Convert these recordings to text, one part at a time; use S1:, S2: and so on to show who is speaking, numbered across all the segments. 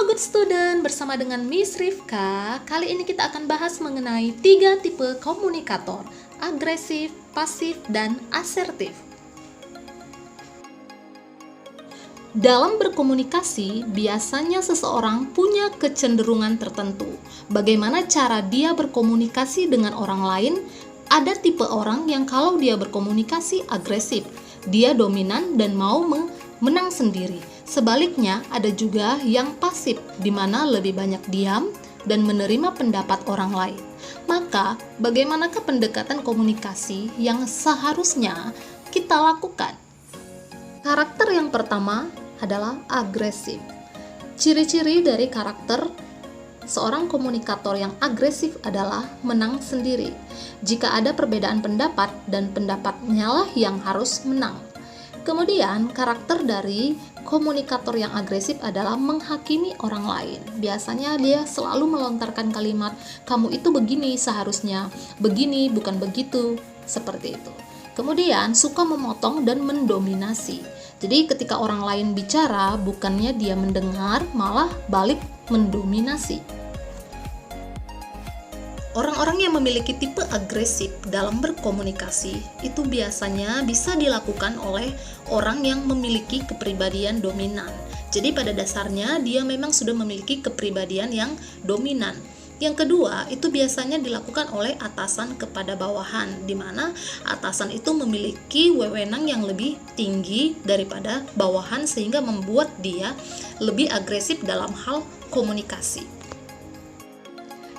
S1: Halo good student, bersama dengan Miss Rifka. Kali ini kita akan bahas mengenai 3 tipe komunikator: agresif, pasif, dan asertif. Dalam berkomunikasi, biasanya seseorang punya kecenderungan tertentu. Bagaimana cara dia berkomunikasi dengan orang lain? Ada tipe orang yang kalau dia berkomunikasi agresif, dia dominan dan mau menang sendiri. Sebaliknya, ada juga yang pasif, di mana lebih banyak diam dan menerima pendapat orang lain. Maka, bagaimanakah pendekatan komunikasi yang seharusnya kita lakukan? Karakter yang pertama adalah agresif. Ciri-ciri dari karakter seorang komunikator yang agresif adalah menang sendiri. Jika ada perbedaan pendapat dan pendapatnya lah yang harus menang. Kemudian, karakter dari komunikator yang agresif adalah menghakimi orang lain. Biasanya dia selalu melontarkan kalimat, "Kamu itu begini seharusnya, begini bukan begitu," seperti itu. Kemudian, suka memotong dan mendominasi. Jadi, ketika orang lain bicara, bukannya dia mendengar, malah balik mendominasi. Orang-orang yang memiliki tipe agresif dalam berkomunikasi itu biasanya bisa dilakukan oleh orang yang memiliki kepribadian dominan. Jadi pada dasarnya dia memang sudah memiliki kepribadian yang dominan. Yang kedua, itu biasanya dilakukan oleh atasan kepada bawahan, di mana atasan itu memiliki wewenang yang lebih tinggi daripada bawahan sehingga membuat dia lebih agresif dalam hal komunikasi.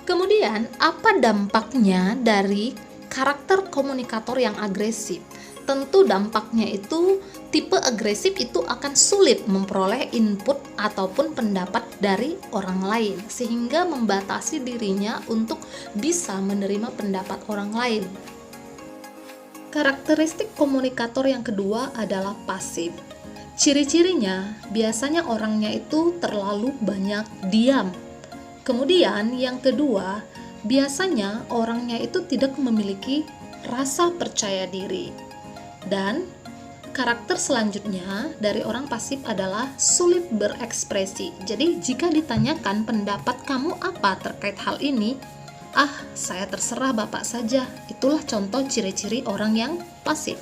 S1: Kemudian, apa dampaknya dari karakter komunikator yang agresif? Tentu dampaknya itu tipe agresif itu akan sulit memperoleh input ataupun pendapat dari orang lain, sehingga membatasi dirinya untuk bisa menerima pendapat orang lain. Karakteristik komunikator yang kedua adalah pasif. Ciri-cirinya biasanya orangnya itu terlalu banyak diam. Kemudian yang kedua, biasanya orangnya itu tidak memiliki rasa percaya diri. Dan karakter selanjutnya dari orang pasif adalah sulit berekspresi. Jadi jika ditanyakan pendapat kamu apa terkait hal ini, saya terserah Bapak saja. Itulah contoh ciri-ciri orang yang pasif.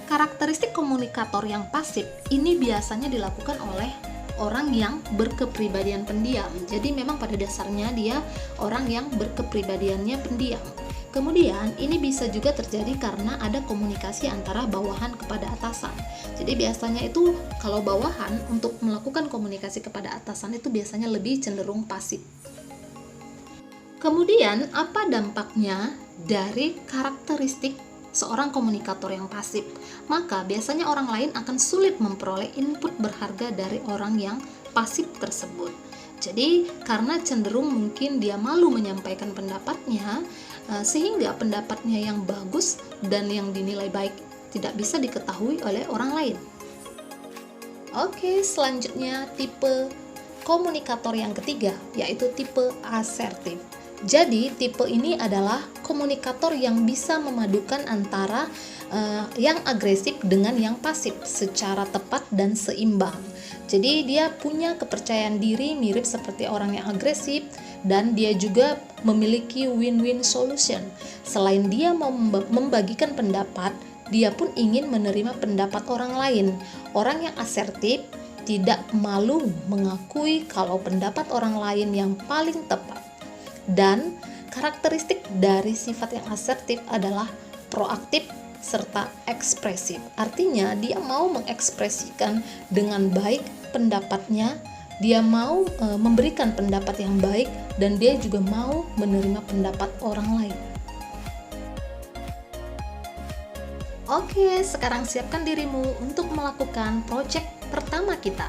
S1: Karakteristik komunikator yang pasif ini biasanya dilakukan oleh orang yang berkepribadian pendiam. Jadi memang pada dasarnya dia orang yang berkepribadiannya pendiam. Kemudian ini bisa juga terjadi karena ada komunikasi antara bawahan kepada atasan. Jadi biasanya itu kalau bawahan untuk melakukan komunikasi kepada atasan itu biasanya lebih cenderung pasif. Kemudian apa dampaknya dari karakteristik seorang komunikator yang pasif? Maka biasanya orang lain akan sulit memperoleh input berharga dari orang yang pasif tersebut. Jadi karena cenderung mungkin dia malu menyampaikan pendapatnya, sehingga pendapatnya yang bagus dan yang dinilai baik tidak bisa diketahui oleh orang lain. Oke, selanjutnya tipe komunikator yang ketiga, yaitu tipe asertif. Jadi tipe ini adalah komunikator yang bisa memadukan antara yang agresif dengan yang pasif secara tepat dan seimbang. Jadi dia punya kepercayaan diri mirip seperti orang yang agresif, dan dia juga memiliki win-win solution. Selain dia mau membagikan pendapat, dia pun ingin menerima pendapat orang lain. Orang yang asertif tidak malu mengakui kalau pendapat orang lain yang paling tepat. Dan karakteristik dari sifat yang asertif adalah proaktif serta ekspresif. Artinya dia mau mengekspresikan dengan baik pendapatnya, dia mau memberikan pendapat yang baik, dan dia juga mau menerima pendapat orang lain. Oke, sekarang siapkan dirimu untuk melakukan proyek pertama kita.